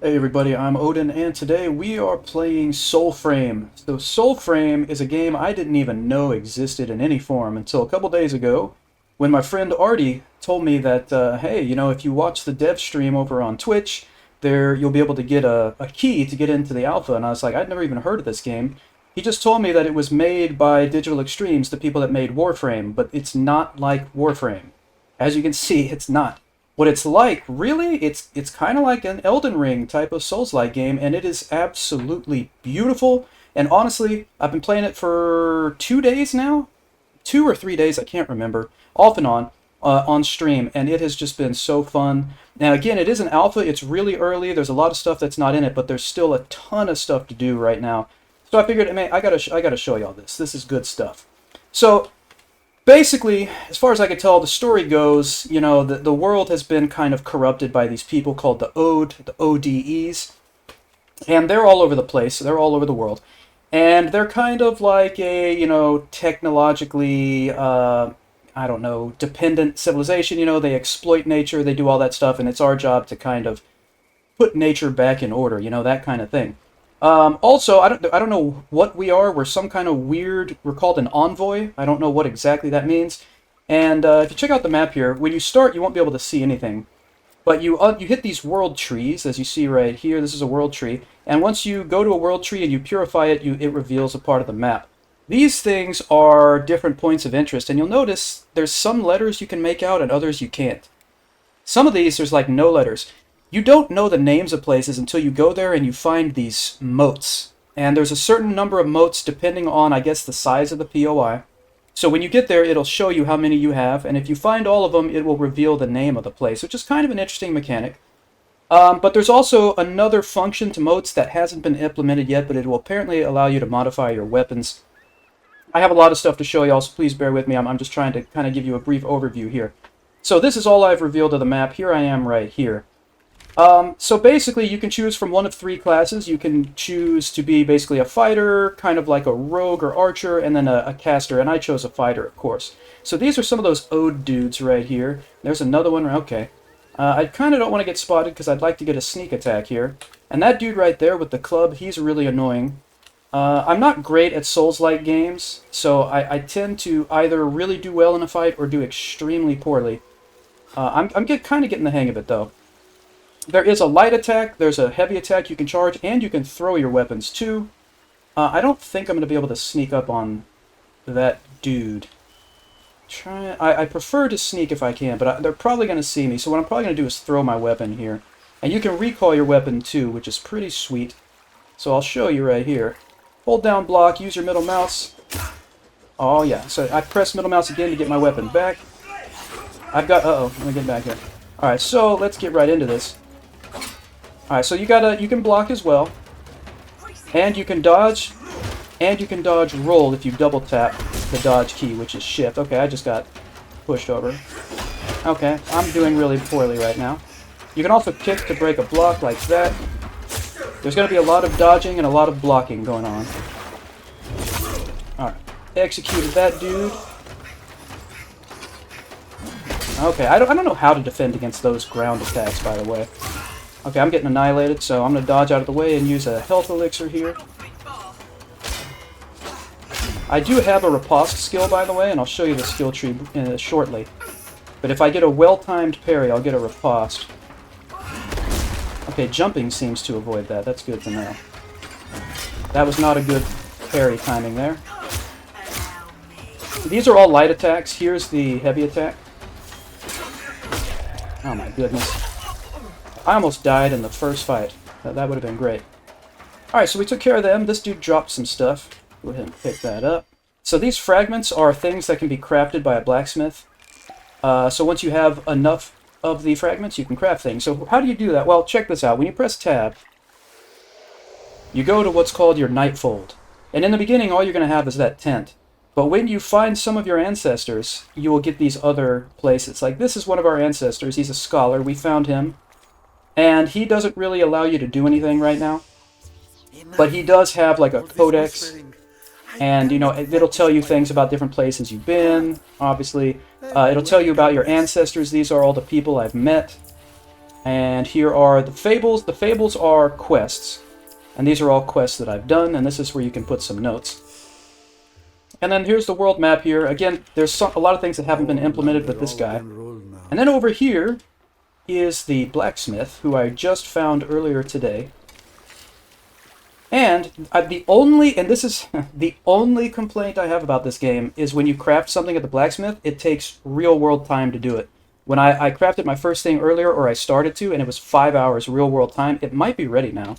Hey everybody, I'm Odin, and today we are playing Soulframe. So Soulframe is a game I didn't even know existed in any form until a couple days ago when my friend Artie told me that, hey, if you watch the dev stream over on Twitch, there you'll be able to get a key to get into the alpha, and I was like, I'd never even heard of this game. He just told me that it was made by Digital Extremes, the people that made Warframe, but it's not like Warframe. As you can see, it's not. What it's like, really, it's kind of like an Elden Ring type of Souls-like game, and it is absolutely beautiful. And honestly, I've been playing it for 2 days now, 2 or 3 days, I can't remember, off and on stream, and it has just been so fun. Now, again, it is an alpha. It's really early. There's a lot of stuff that's not in it, but there's still a ton of stuff to do right now. So I figured, man, I gotta show y'all this. This is good stuff. So basically, as far as I can tell, the story goes, the world has been kind of corrupted by these people called the ODEs, and they're all over the place. They're all over the world. And they're kind of like a, technologically, I don't know, dependent civilization. They exploit nature, they do all that stuff, and it's our job to kind of put nature back in order, that kind of thing. Also, I don't know what we are. We're some kind of weird, we're called an envoy. I don't know what exactly that means. And if you check out the map here, when you start, you won't be able to see anything. But you hit these world trees, as you see right here. This is a world tree. And once you go to a world tree and you purify it, it reveals a part of the map. These things are different points of interest. And you'll notice there's some letters you can make out and others you can't. Some of these, there's like no letters. You don't know the names of places until you go there and you find these moats. And there's a certain number of moats depending on, I guess, the size of the POI. So when you get there, it'll show you how many you have, and if you find all of them, it will reveal the name of the place, which is kind of an interesting mechanic. But there's also another function to moats that hasn't been implemented yet, but it will apparently allow you to modify your weapons. I have a lot of stuff to show y'all, so please bear with me. I'm just trying to kind of give you a brief overview here. So this is all I've revealed of the map. Here I am right here. So basically, you can choose from one of three classes. You can choose to be basically a fighter, kind of like a rogue or archer, and then a caster, and I chose a fighter, of course. So these are some of those ode dudes right here. There's another one. Okay. I kind of don't want to get spotted because I'd like to get a sneak attack here. And that dude right there with the club, he's really annoying. I'm not great at Souls-like games, so I tend to either really do well in a fight or do extremely poorly. I'm kind of getting the hang of it, though. There is a light attack, there's a heavy attack you can charge, and you can throw your weapons too. I don't think I'm going to be able to sneak up on that dude. I prefer to sneak if I can, but they're probably going to see me, so what I'm probably going to do is throw my weapon here. And you can recall your weapon too, which is pretty sweet. So I'll show you right here. Hold down block, use your middle mouse. Oh yeah, so I press middle mouse again to get my weapon back. I've got, let me get back here. Alright, so let's get right into this. Alright, so you can block as well, and you can dodge roll if you double tap the dodge key, which is shift. Okay, I just got pushed over. Okay, I'm doing really poorly right now. You can also kick to break a block like that. There's going to be a lot of dodging and a lot of blocking going on. Alright, executed that dude. Okay, I don't know how to defend against those ground attacks, by the way. Okay, I'm getting annihilated, so I'm going to dodge out of the way and use a health elixir here. I do have a riposte skill, by the way, and I'll show you the skill tree shortly. But if I get a well-timed parry, I'll get a riposte. Okay, jumping seems to avoid that. That's good to know. That was not a good parry timing there. These are all light attacks. Here's the heavy attack. Oh my goodness. I almost died in the first fight. That would have been great. Alright, so we took care of them. This dude dropped some stuff. Go ahead and pick that up. So these fragments are things that can be crafted by a blacksmith. So once you have enough of the fragments, you can craft things. So how do you do that? Well, check this out. When you press tab, you go to what's called your Nightfold. And in the beginning, all you're going to have is that tent. But when you find some of your ancestors, you will get these other places. Like this is one of our ancestors. He's a scholar. We found him. And he doesn't really allow you to do anything right now. But he does have like a codex. And, it'll tell you things about different places you've been, obviously. It'll tell you about your ancestors. These are all the people I've met. And here are the fables. The fables are quests. And these are all quests that I've done, and this is where you can put some notes. And then here's the world map here. Again, there's a lot of things that haven't been implemented with this guy. And then over here is the blacksmith, who I just found earlier today. And this is the only complaint I have about this game, is when you craft something at the blacksmith, it takes real-world time to do it. When I crafted my first thing earlier, or I started to, and it was 5 hours real-world time, it might be ready now.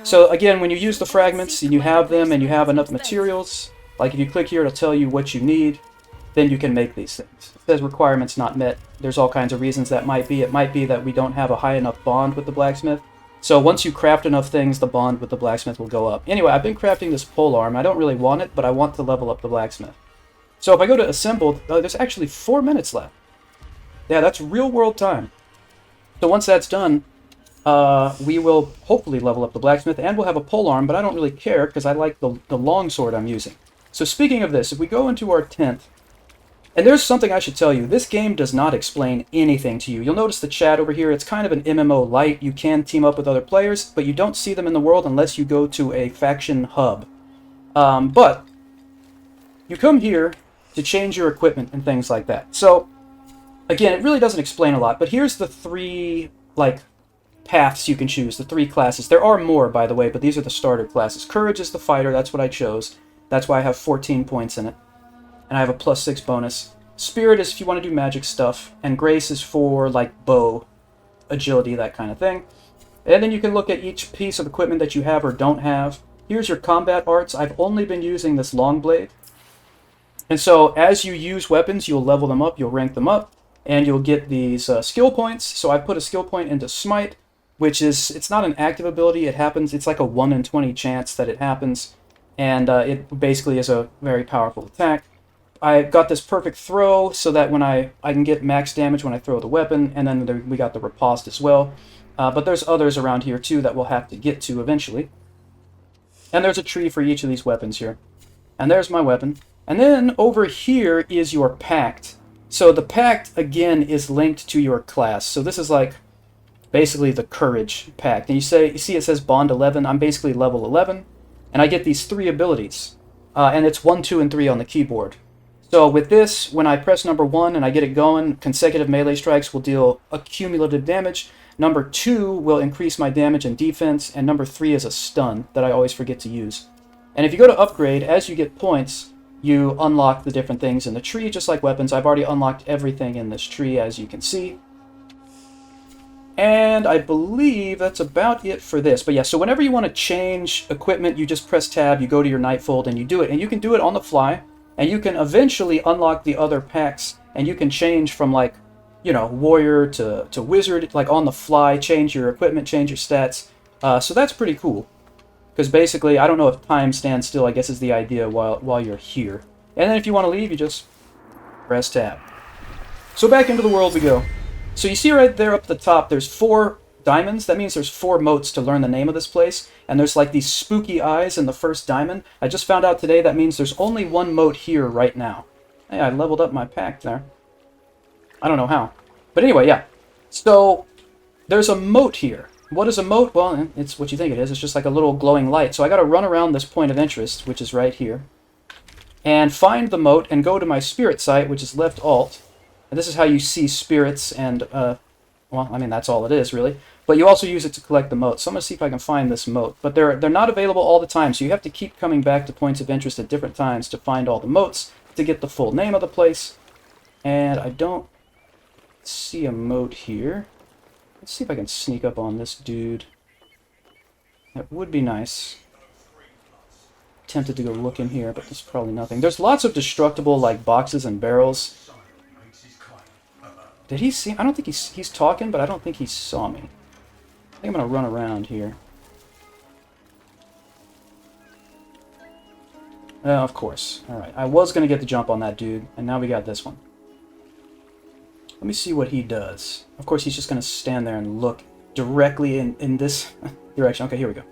So again, when you use the fragments, and you have them, and you have enough materials, like if you click here, it'll tell you what you need, then you can make these things. It says requirements not met. There's all kinds of reasons that might be. It might be that we don't have a high enough bond with the blacksmith. So once you craft enough things, the bond with the blacksmith will go up. Anyway, I've been crafting this polearm. I don't really want it, but I want to level up the blacksmith. So if I go to assemble, there's actually 4 minutes left. Yeah, that's real-world time. So once that's done, we will hopefully level up the blacksmith, and we'll have a polearm, but I don't really care because I like the longsword I'm using. So speaking of this, if we go into our tent, and there's something I should tell you. This game does not explain anything to you. You'll notice the chat over here. It's kind of an MMO light. You can team up with other players, but you don't see them in the world unless you go to a faction hub. But you come here to change your equipment and things like that. So, again, it really doesn't explain a lot, but here's the 3, paths you can choose, the 3 classes. There are more, by the way, but these are the starter classes. Courage is the fighter. That's what I chose. That's why I have 14 points in it. And I have a +6 bonus. Spirit is if you want to do magic stuff, and Grace is for, bow, agility, that kind of thing. And then you can look at each piece of equipment that you have or don't have. Here's your combat arts. I've only been using this long blade. And so, as you use weapons, you'll level them up, you'll rank them up, and you'll get these skill points. So I put a skill point into Smite, which is, it's not an active ability, it happens, it's like a 1 in 20 chance that it happens, and it basically is a very powerful attack. I got this perfect throw so that when I can get max damage when I throw the weapon, and then we got the riposte as well. But there's others around here too that we'll have to get to eventually. And there's a tree for each of these weapons here. And there's my weapon. And then over here is your pact. So the pact, again, is linked to your class. So this is basically the courage pact. And you see it says bond 11. I'm basically level 11. And I get these 3 abilities. And it's 1, 2, and 3 on the keyboard. So with this, when I press number 1 and I get it going, consecutive melee strikes will deal accumulative damage. Number 2 will increase my damage and defense. And number 3 is a stun that I always forget to use. And if you go to upgrade, as you get points, you unlock the different things in the tree, just like weapons. I've already unlocked everything in this tree, as you can see. And I believe that's about it for this. But yeah, so whenever you want to change equipment, you just press tab, you go to your Nightfold, and you do it. And you can do it on the fly. And you can eventually unlock the other packs, and you can change from, warrior to wizard, on the fly, change your equipment, change your stats. So that's pretty cool. Because basically, I don't know if time stands still, I guess is the idea while you're here. And then if you want to leave, you just press tab. So back into the world we go. So you see right there up at the top, there's 4 diamonds. That means there's 4 moats to learn the name of this place. And there's these spooky eyes in the first diamond. I just found out today that means there's only 1 moat here right now. Hey, I leveled up my pack there. I don't know how. But anyway, yeah. So there's a moat here. What is a moat? Well, it's what you think it is. It's just like a little glowing light. So I got to run around this point of interest, which is right here, and find the moat and go to my spirit site, which is left alt. And this is how you see spirits and, that's all it is, really. But you also use it to collect the moat. So I'm going to see if I can find this moat. But they're not available all the time, so you have to keep coming back to points of interest at different times to find all the moats to get the full name of the place. And I don't see a moat here. Let's see if I can sneak up on this dude. That would be nice. Tempted to go look in here, but there's probably nothing. There's lots of destructible, boxes and barrels. Did he see? I don't think he's talking, but I don't think he saw me. I think I'm going to run around here. Of course. Alright, I was going to get the jump on that dude, and now we got this one. Let me see what he does. Of course, he's just going to stand there and look directly in this direction. Okay, here we go.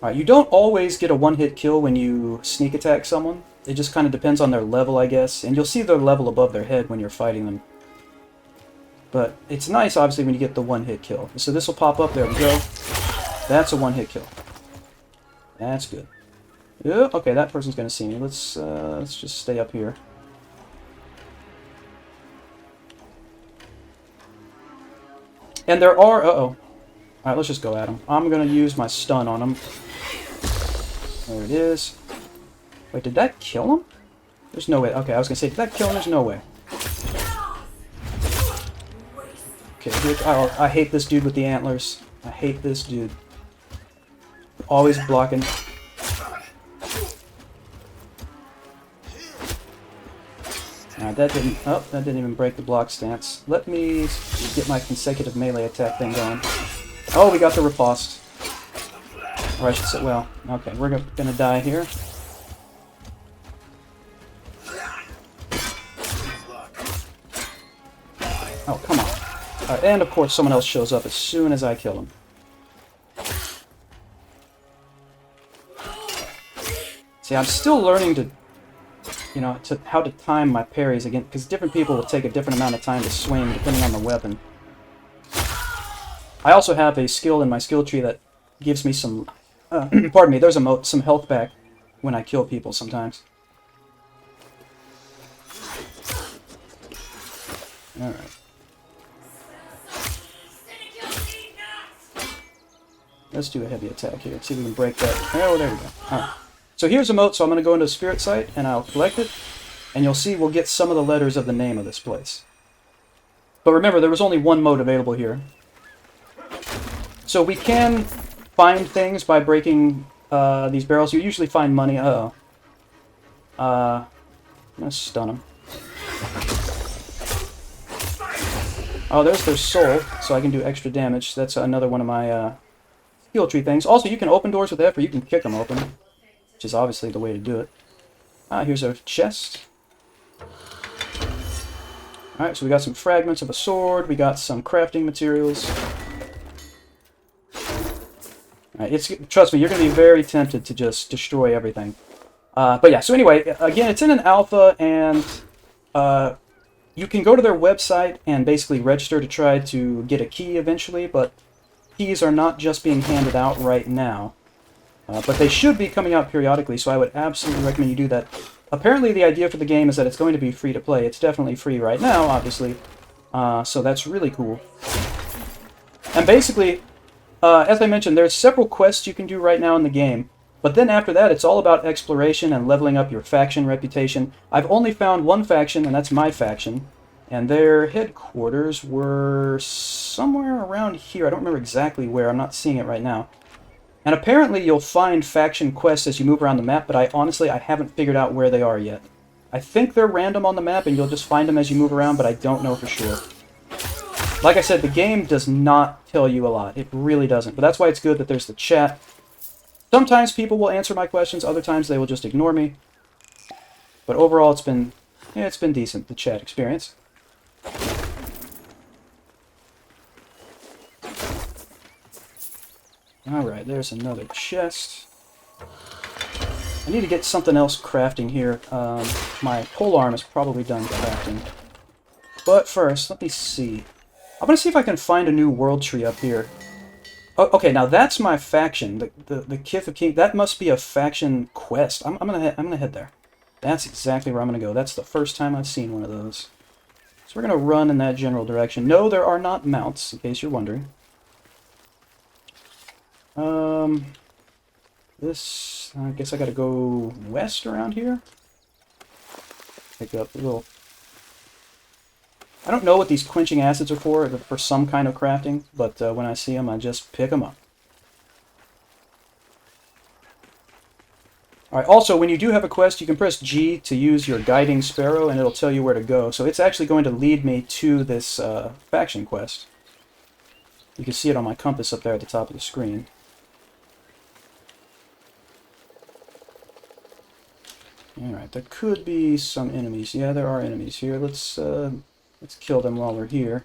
Alright, you don't always get a one-hit kill when you sneak attack someone. It just kind of depends on their level, I guess. And you'll see their level above their head when you're fighting them. But it's nice, obviously, when you get the one-hit kill. So this will pop up. There we go. That's a one-hit kill. That's good. Okay, that person's going to see me. Let's just stay up here. And there are... Uh-oh. Alright, let's just go at him. I'm going to use my stun on him. There it is. Wait, did that kill him? There's no way. Okay, I was going to say, did that kill him? There's no way. Okay, oh, I hate this dude with the antlers. I hate this dude. Always blocking. Alright, that didn't even break the block stance. Let me get my consecutive melee attack thing going. Oh, we got the riposte. Or I should say, well, okay, we're gonna die here. Oh, come on. And of course someone else shows up as soon as I kill him. See, I'm still learning to, you know, how to time my parries again, because different people will take a different amount of time to swing depending on the weapon. I also have a skill in my skill tree that gives me some, pardon me, there's some health back when I kill people sometimes. Alright. Let's do a heavy attack here. See if we can break that. Oh, there we go. Alright. So here's a moat, so I'm going to go into a spirit site, and I'll collect it. And you'll see we'll get some of the letters of the name of this place. But remember, there was only one moat available here. So we can find things by breaking these barrels. You usually find money. Uh-oh. I'm going to stun them. Oh, there's their soul, so I can do extra damage. That's another one of my skill tree things. Also, you can open doors with F, or you can kick them open, which is obviously the way to do it. Here's our chest. Alright, so we got some fragments of a sword. We got some crafting materials. Alright, trust me, you're going to be very tempted to just destroy everything. But yeah, so anyway, again, it's in an alpha, and you can go to their website and basically register to try to get a key eventually, but keys are not just being handed out right now. But they should be coming out periodically, so I would absolutely recommend you do that. Apparently the idea for the game is that it's going to be free to play. It's definitely free right now, obviously. So that's really cool. And basically, as I mentioned, there's several quests you can do right now in the game. But then after that, it's all about exploration and leveling up your faction reputation. I've only found one faction, and that's my faction. And their headquarters were somewhere around here. I don't remember exactly where. I'm not seeing it right now. And apparently you'll find faction quests as you move around the map, but I haven't figured out where they are yet. I think they're random on the map, and you'll just find them as you move around, but I don't know for sure. Like I said, the game does not tell you a lot. It really doesn't. But that's why it's good that there's the chat. Sometimes people will answer my questions, other times they will just ignore me. But overall, it's been decent, the chat experience. Alright, there's another chest. I need to get something else crafting here. My polearm is probably done crafting. But first, let me see. I'm going to see if I can find a new world tree up here. Oh, okay, now that's my faction. The Kith of King. That must be a faction quest. I'm gonna head there. That's exactly where I'm going to go. That's the first time I've seen one of those. So we're going to run in that general direction. No, there are not mounts, in case you're wondering. This, I guess I gotta go west around here. Pick up a little... I don't know what these quenching acids are for some kind of crafting, but when I see them, I just pick them up. Alright, also, when you do have a quest, you can press G to use your guiding sparrow, and it'll tell you where to go. So it's actually going to lead me to this faction quest. You can see it on my compass up there at the top of the screen. Alright, there could be some enemies. Yeah, there are enemies here. Let's kill them while we're here.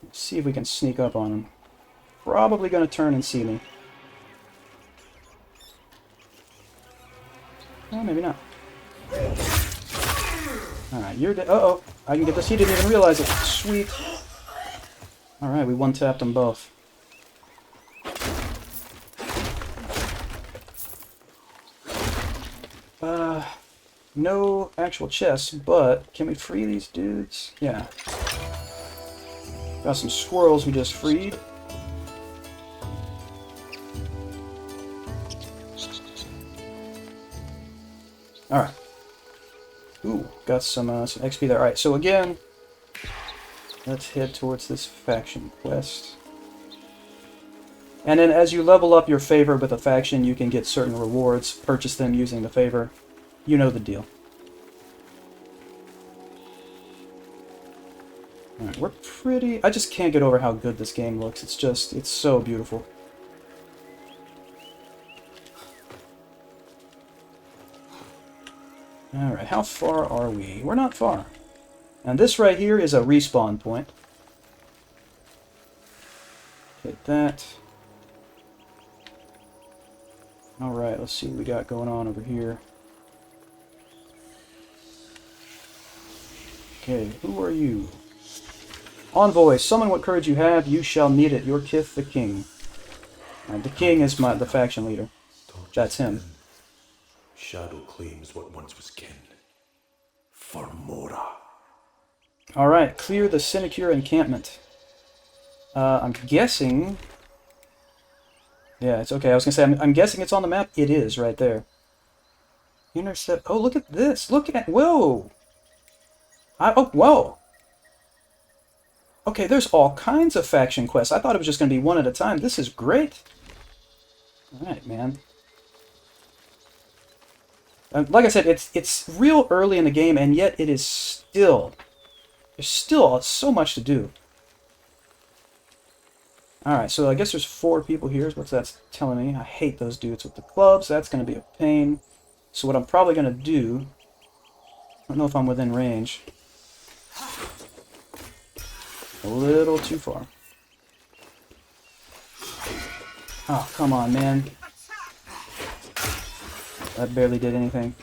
Let's see if we can sneak up on them. Probably going to turn and see me. maybe not. Alright, you're dead. Uh-oh. I can get this. He didn't even realize it. Sweet. Alright, we one-tapped them both. No actual chests, but can we free these dudes? Yeah. Got some squirrels we just freed. Alright. Ooh, got some XP there. Alright, so again, let's head towards this faction quest. And then as you level up your favor with a faction, you can get certain rewards, purchase them using the favor. You know the deal. Alright, we're pretty... I just can't get over how good this game looks. It's just... it's so beautiful. Alright, how far are we? We're not far. And this right here is a respawn point. Hit that. Alright, let's see what we got going on over here. Okay, who are you? Envoy, summon what courage you have, you shall need it. Your kith, the king. The king is the faction leader. That's him. Shadow claims what once was kin. Farmora. Alright, clear the Sinecure encampment. I'm guessing... yeah, it's okay. I was going to say, I'm guessing it's on the map. It is, right there. Intercept... oh, look at this. Look at... whoa! oh, whoa! Okay, there's all kinds of faction quests. I thought it was just going to be one at a time. This is great. Alright, man. Like I said, it's real early in the game, and yet it is still... there's still so much to do. Alright, so I guess there's 4 people here, is what that's telling me. I hate those dudes with the clubs. That's going to be a pain. So what I'm probably going to do... I don't know if I'm within range. A little too far. Oh, come on, man. That barely did anything.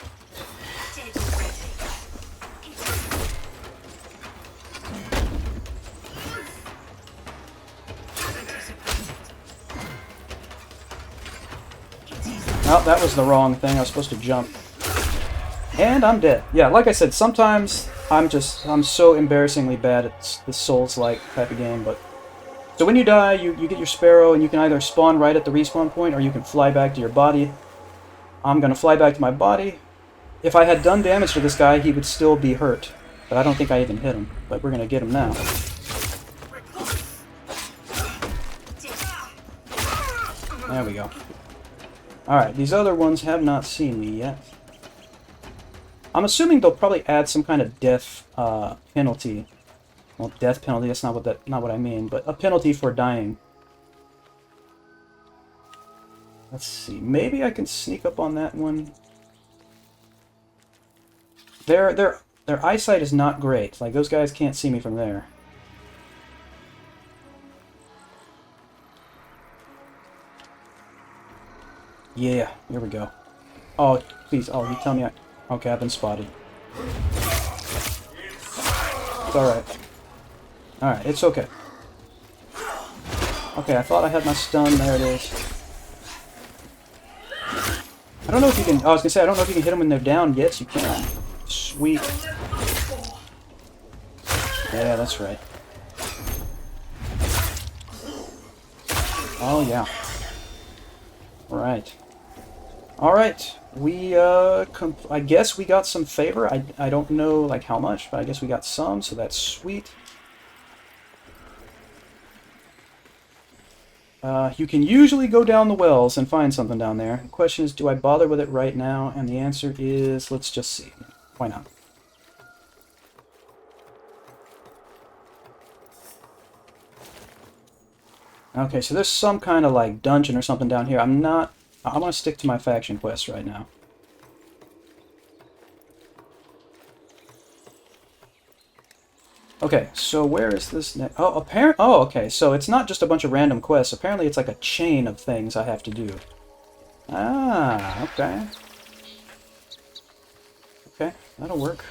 Oh, that was the wrong thing. I was supposed to jump. And I'm dead. Yeah, like I said, sometimes I'm so embarrassingly bad at the Souls-like type of game, but... so when you die, you get your sparrow, and you can either spawn right at the respawn point, or you can fly back to your body. I'm gonna fly back to my body. If I had done damage to this guy, he would still be hurt. But I don't think I even hit him. But we're gonna get him now. There we go. Alright, these other ones have not seen me yet. I'm assuming they'll probably add some kind of death penalty. Well, death penalty, that's not what I mean, but a penalty for dying. Let's see, maybe I can sneak up on that one. Their eyesight is not great. Like, those guys can't see me from there. Yeah, here we go. Oh, please, oh, you tell me okay, I've been spotted. It's alright. Alright, it's okay. Okay, I thought I had my stun. There it is. I don't know if you can... I was going to say, I don't know if you can hit them when they're down. Yes, you can. Sweet. Yeah, that's right. Oh, yeah. Right. Alright. We, I guess we got some favor. I don't know, like, how much, but I guess we got some, so that's sweet. You can usually go down the wells and find something down there. The question is, do I bother with it right now? And the answer is, let's just see. Why not? Okay, so there's some kind of, like, dungeon or something down here. I want to stick to my faction quests right now. Okay, so where is this next? Oh, oh, okay, so it's not just a bunch of random quests. Apparently it's like a chain of things I have to do. Ah, okay. That'll work.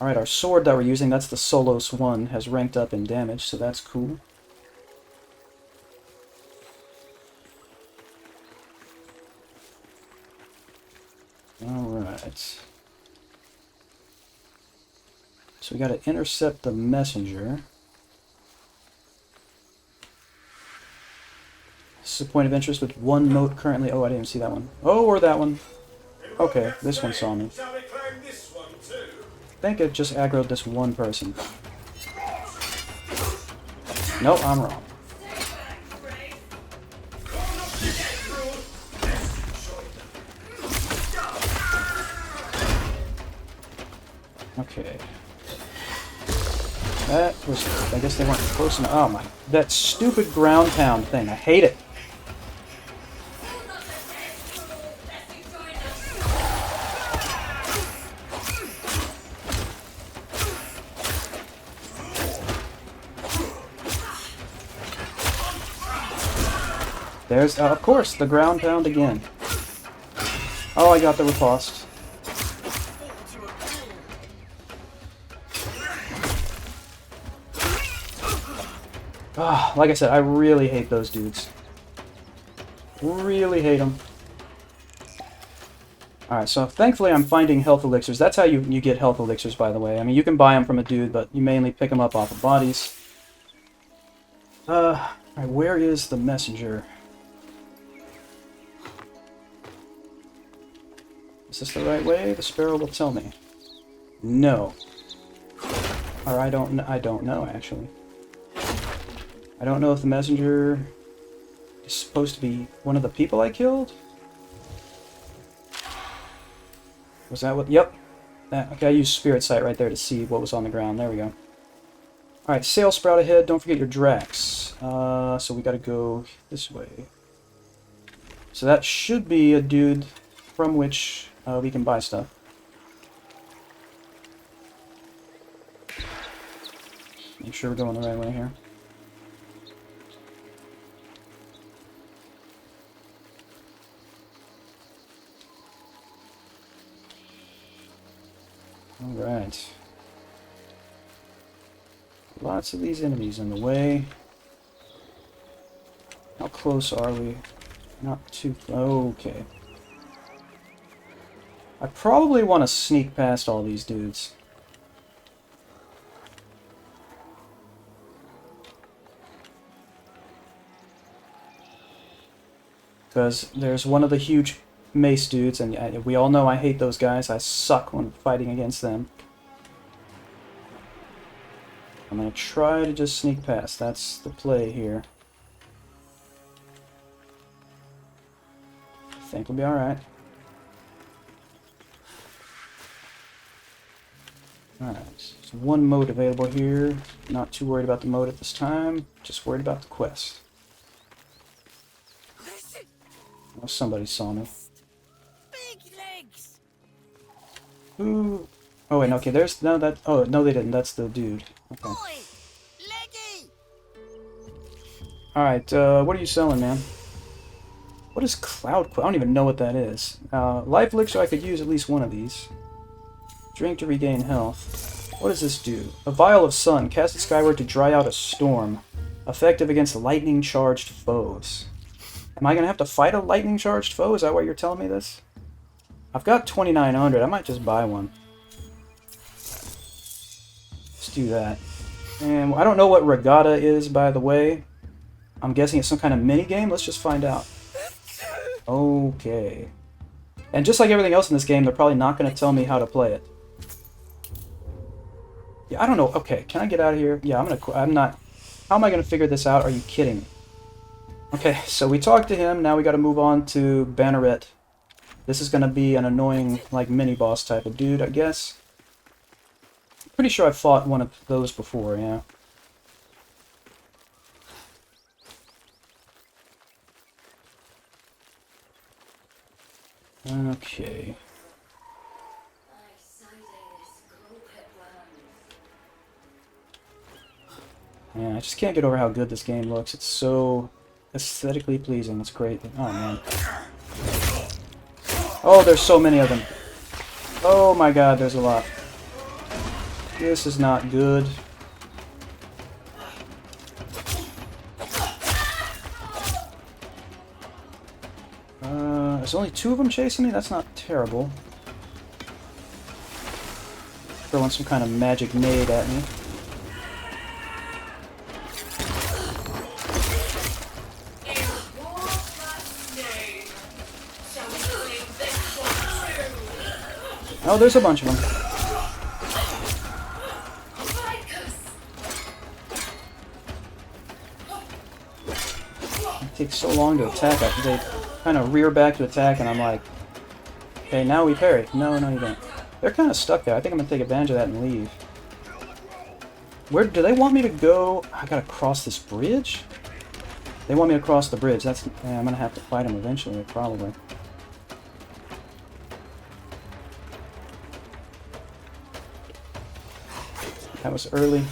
Alright, our sword that we're using, that's the Solos 1, has ranked up in damage, so that's cool. Alright. So we gotta intercept the messenger. This is a point of interest with one mote currently. Oh, I didn't even see that one. Oh, or that one. Okay, this one saw me. I think it just aggroed this one person. Nope, I'm wrong. Okay. That was... I guess they weren't close enough. Oh my... That stupid ground pound thing. I hate it. There's, of course, the ground pound again. Oh, I got the riposte. Ah, like I said, I really hate those dudes. Really hate them. Alright, so thankfully I'm finding health elixirs. That's how you get health elixirs, by the way. I mean, you can buy them from a dude, but you mainly pick them up off of bodies. Alright, where is the messenger? Is this the right way? The sparrow will tell me. No. Or I don't know, actually. I don't know if the messenger is supposed to be one of the people I killed? Was that what... Yep. Okay, I used Spirit Sight right there to see what was on the ground. There we go. Alright, Sail Sprout ahead. Don't forget your Drax. So we gotta go this way. So that should be a dude from which we can buy stuff. Make sure we're going the right way here. Alright. Lots of these enemies in the way. How close are we? Not too... Okay. I probably want to sneak past all these dudes. Because there's one of the huge mace dudes, and we all know I hate those guys. I suck when fighting against them. I'm going to try to just sneak past. That's the play here. I think we'll be alright. Alright, so one mode available here. Not too worried about the mode at this time. Just worried about the quest. Oh, somebody saw me. Who? Oh wait, okay. There's no that. Oh no, they didn't. That's the dude. Okay. All right. What are you selling, man? What is Cloud? I don't even know what that is. Life elixir. I could use at least one of these. Drink to regain health. What does this do? A vial of sun. Cast it skyward to dry out a storm. Effective against lightning-charged foes. Am I gonna have to fight a lightning-charged foe? Is that why you're telling me this? I've got 2,900. I might just buy one. Let's do that. And I don't know what regatta is, by the way. I'm guessing it's some kind of mini game. Let's just find out. Okay. And just like everything else in this game, they're probably not going to tell me how to play it. Yeah, I don't know. Okay, can I get out of here? Yeah, I'm not... How am I going to figure this out? Are you kidding me? Okay, so we talked to him. Now we got to move on to Banneret. This is going to be an annoying, like, mini-boss type of dude, I guess. Pretty sure I've fought one of those before, yeah. Okay. Yeah, I just can't get over how good this game looks. It's so aesthetically pleasing. It's great. Oh, man. Oh, there's so many of them. Oh my god, there's a lot. This is not good. There's only 2 of them chasing me? That's not terrible. Throwing some kind of magic nade at me. Oh, there's a bunch of them. It takes so long to attack. They kind of rear back to attack, and I'm like, okay, now we parry. No, no, you don't. They're kind of stuck there. I think I'm going to take advantage of that and leave. Where do they want me to go? I got to cross this bridge? They want me to cross the bridge. That's... Yeah, I'm going to have to fight them eventually, probably. That was early.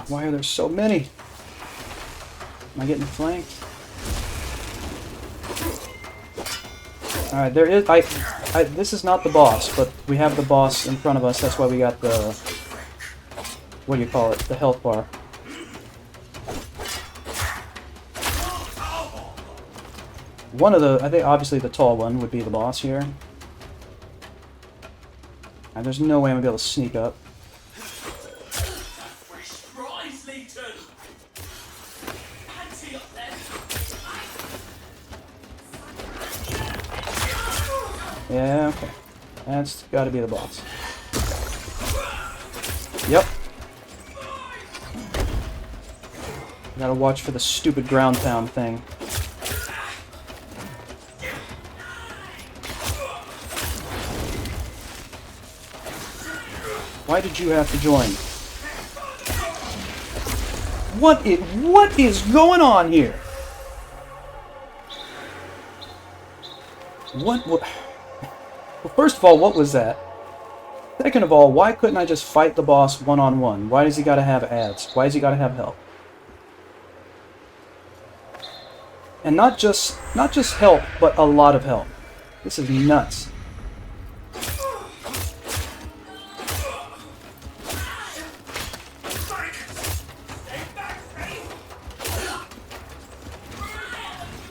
Why are there so many? Am I getting flanked? Alright, there is... this is not the boss, but we have the boss in front of us. That's why we got the... What do you call it? The health bar. One of the... I think obviously the tall one would be the boss here. And there's no way I'm going to be able to sneak up. Yeah, okay. That's gotta be the boss. Yep. Gotta watch for the stupid ground pound thing. Why did you have to join? What is going on here? What? Well, first of all, what was that? Second of all, why couldn't I just fight the boss one-on-one? Why does he gotta have ads? Why does he gotta have help? And not just help, but a lot of help. This is nuts.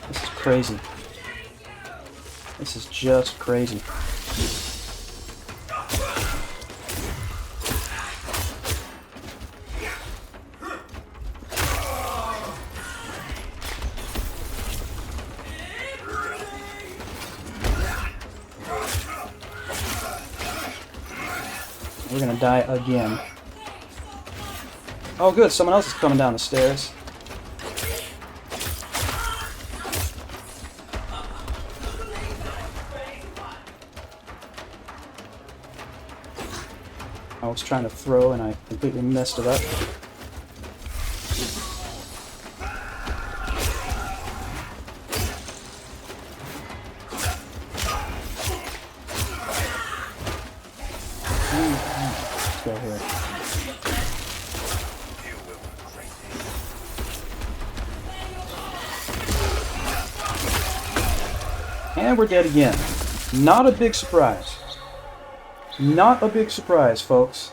This is crazy. This is just crazy. We're gonna die again. Oh good, someone else is coming down the stairs. I was trying to throw and I completely messed it up. Let's go here. And we're dead again. Not a big surprise. Not a big surprise, folks.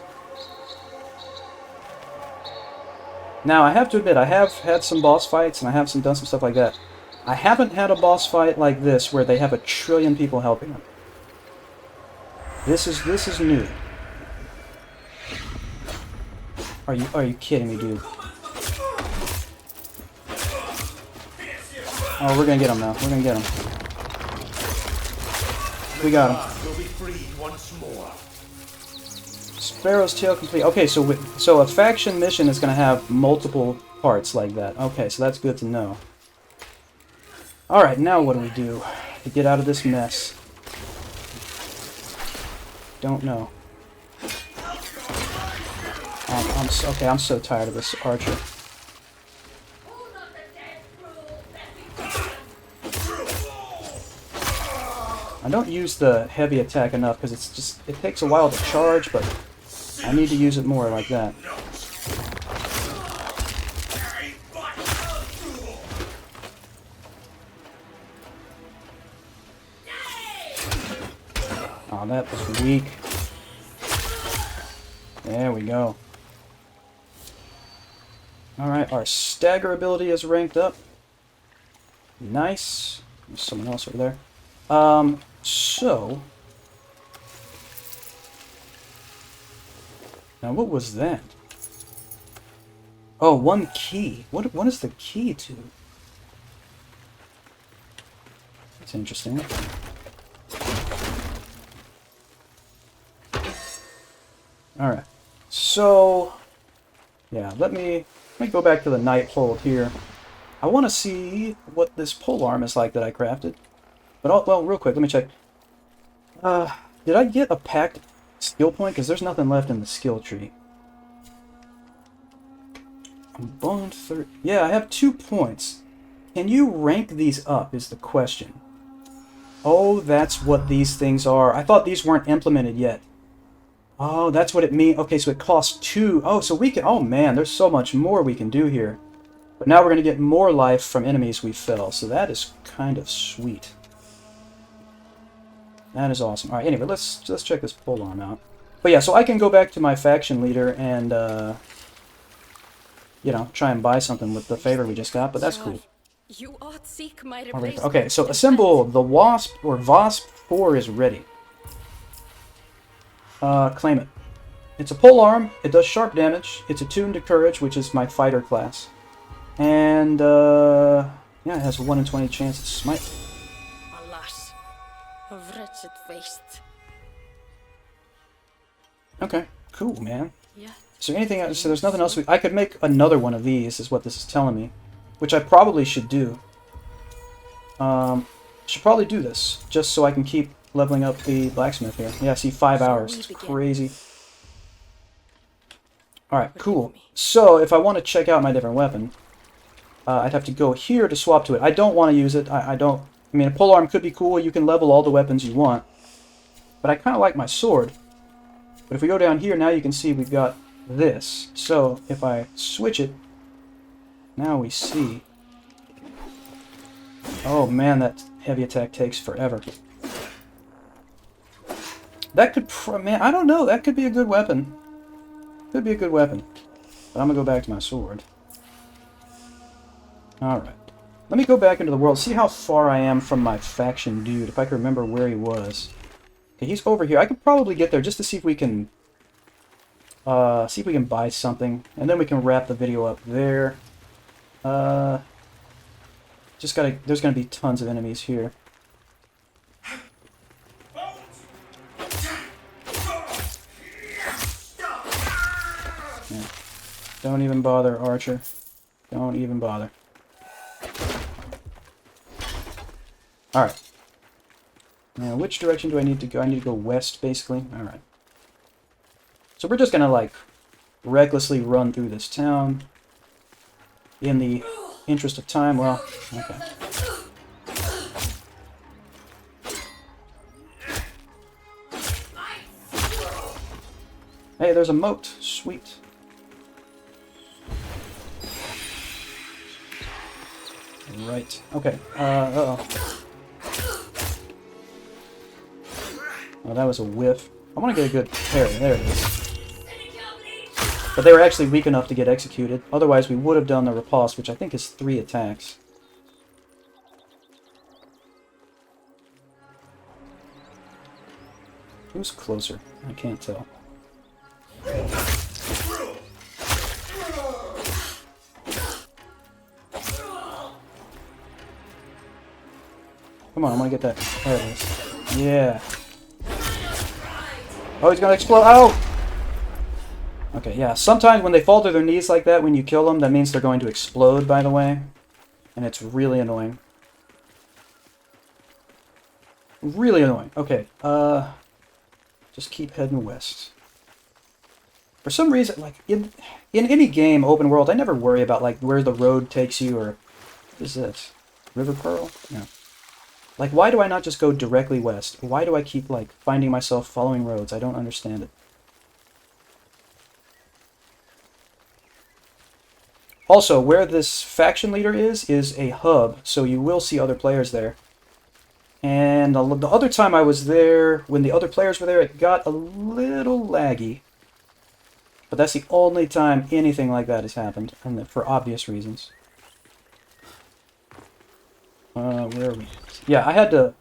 Now, I have to admit, I have had some boss fights, and I have done some stuff like that. I haven't had a boss fight like this, where they have a trillion people helping them. This is new. Are you kidding me, dude? Oh, we're gonna get him now. We're gonna get him. We got him. Sparrow's tail complete. Okay, so a faction mission is going to have multiple parts like that. Okay, so that's good to know. Alright, now what do we do to get out of this mess? Don't know. Okay, I'm so tired of this archer. I don't use the heavy attack enough because it takes a while to charge, but I need to use it more like that. Oh, that was weak. There we go. Alright, our stagger ability is ranked up. Nice. There's someone else over there. So... Now, what was that? Oh, one key. What is the key to? That's interesting. Alright. So... Yeah, let me go back to the Nightfold here. I want to see what this polearm is like that I crafted. But, oh, well, real quick, let me check. Did I get a packed skill point? Because there's nothing left in the skill tree. Bone 30. Yeah, I have 2 points. Can you rank these up is the question. Oh, that's what these things are. I thought these weren't implemented yet. Oh, that's what it means. Okay, so it costs 2. Oh, so we can... Oh, man, there's so much more we can do here. But now we're going to get more life from enemies we fell, so that is kind of sweet. That is awesome. Alright, anyway, let's check this polearm out. But yeah, so I can go back to my faction leader and, you know, try and buy something with the favor we just got, but that's cool. You ought seek my Okay, so assemble the Wasp, or Vosp 4 is ready. Claim it. It's a polearm, it does sharp damage, it's attuned to courage, which is my fighter class. And, yeah, it has a 1 in 20 chance to smite. Alas, a wretched waste. Okay, cool, man. Yeah. Is there anything else? So there's nothing else. I could make another one of these, is what this is telling me. Which I probably should do. Should probably do this, just so I can keep leveling up the blacksmith here. Yeah, see, 5 hours. It's crazy. Alright, cool. So, if I want to check out my different weapon, I'd have to go here to swap to it. I don't want to use it. I mean, a polearm could be cool. You can level all the weapons you want. But I kind of like my sword. But if we go down here, now you can see we've got this. So, if I switch it, now we see... Oh man, that heavy attack takes forever. That could... Man, I don't know. That could be a good weapon. Could be a good weapon. But I'm going to go back to my sword. Alright. Let me go back into the world. See how far I am from my faction dude. If I can remember where he was. Okay, he's over here. I could probably get there just to see if we can... buy something. And then we can wrap the video up there. Just gotta... There's gonna be tons of enemies here. Yeah. Don't even bother, Archer. Don't even bother. Alright. Now, which direction do I need to go? I need to go west, basically. Alright. So we're just gonna, like, recklessly run through this town. In the interest of time, well, okay. Hey, there's a moat. Sweet. Right. Okay. Uh-oh. Oh, that was a whiff. I want to get a good parry. There it is. But they were actually weak enough to get executed. Otherwise, we would have done the riposte, which I think is 3 attacks. Who's closer? I can't tell. Come on, I want to get that. There it is. Yeah. Oh, he's gonna explode. Oh! Okay, yeah. Sometimes when they fall to their knees like that, when you kill them, that means they're going to explode, by the way. And it's really annoying. Really annoying. Okay, just keep heading west. For some reason, like, in any game, open world, I never worry about, like, where the road takes you, or... What is this? River Pearl? No. Like, why do I not just go directly west? Why do I keep, like, finding myself following roads? I don't understand it. Also, where this faction leader is a hub, so you will see other players there. And the other time I was there, when the other players were there, it got a little laggy. But that's the only time anything like that has happened, and for obvious reasons. Where are we? Yeah, I had to...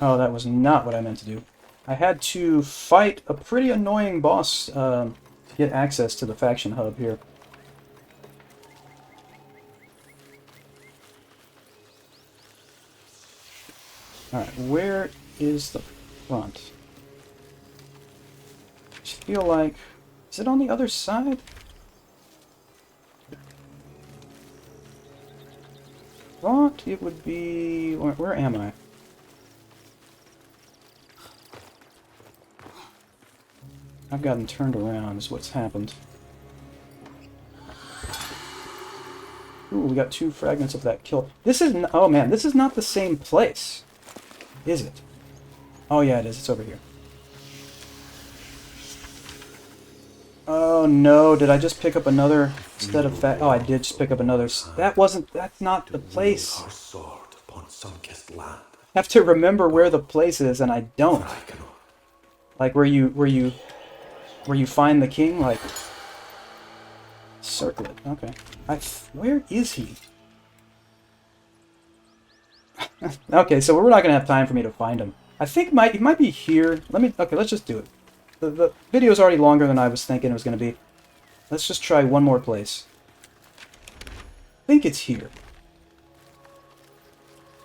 Oh, that was not what I meant to do. I had to fight a pretty annoying boss to get access to the faction hub here. Alright, where is the front? I just feel like... Is it on the other side? Thought it would be... Where am I? I've gotten turned around is what's happened. Ooh, we got 2 fragments of that kill. This is... Oh man, this is not the same place. Is it? Oh yeah, it is. It's over here. Oh no, did I just pick up another set of Oh, I did just pick up another... That wasn't... That's not the place. Our sword upon sun-kissed land. I have to remember where the place is, and I don't. Like where you find the king, like... Circle it. Okay. Where is he? Okay, so we're not gonna have time for me to find him. I think he might be here. Okay, let's just do it. The video's already longer than I was thinking it was gonna be. Let's just try one more place. I think it's here.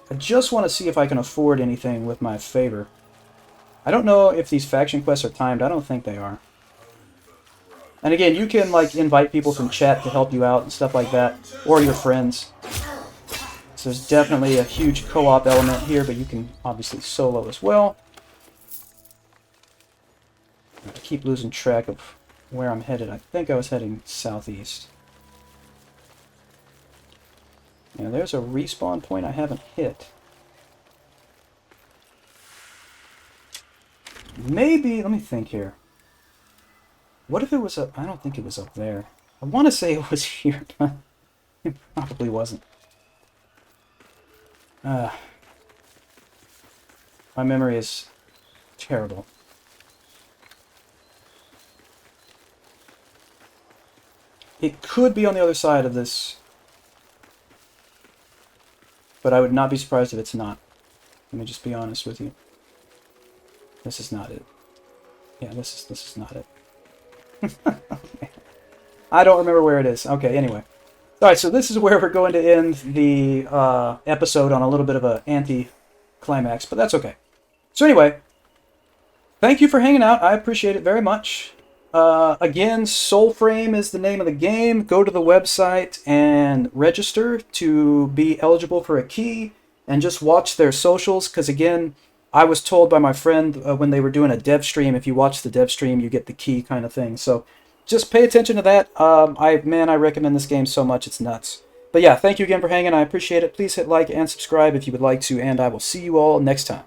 I just want to see if I can afford anything with my favor. I don't know if these faction quests are timed. I don't think they are. And again, you can like invite people from chat to help you out and stuff like that, or your friends. So there's definitely a huge co-op element here, but you can obviously solo as well. I keep losing track of where I'm headed. I think I was heading southeast. Yeah, there's a respawn point I haven't hit. Maybe, let me think here. What if it was up? I don't think it was up there. I want to say it was here, but it probably wasn't. My memory is terrible. It could be on the other side of this, but I would not be surprised if it's not. Let me just be honest with you. This is not it. Yeah, this is not it. I don't remember where it is. Okay, anyway. Alright, so this is where we're going to end the episode on a little bit of an anti-climax, but that's okay. So anyway, thank you for hanging out. I appreciate it very much. Again, Soulframe is the name of the game. Go to the website and register to be eligible for a key, and just watch their socials, because again, I was told by my friend when they were doing a dev stream, if you watch the dev stream, you get the key kind of thing. So just pay attention to that. I recommend this game so much, it's nuts. But yeah, thank you again for hanging. I appreciate it. Please hit like and subscribe if you would like to, and I will see you all next time.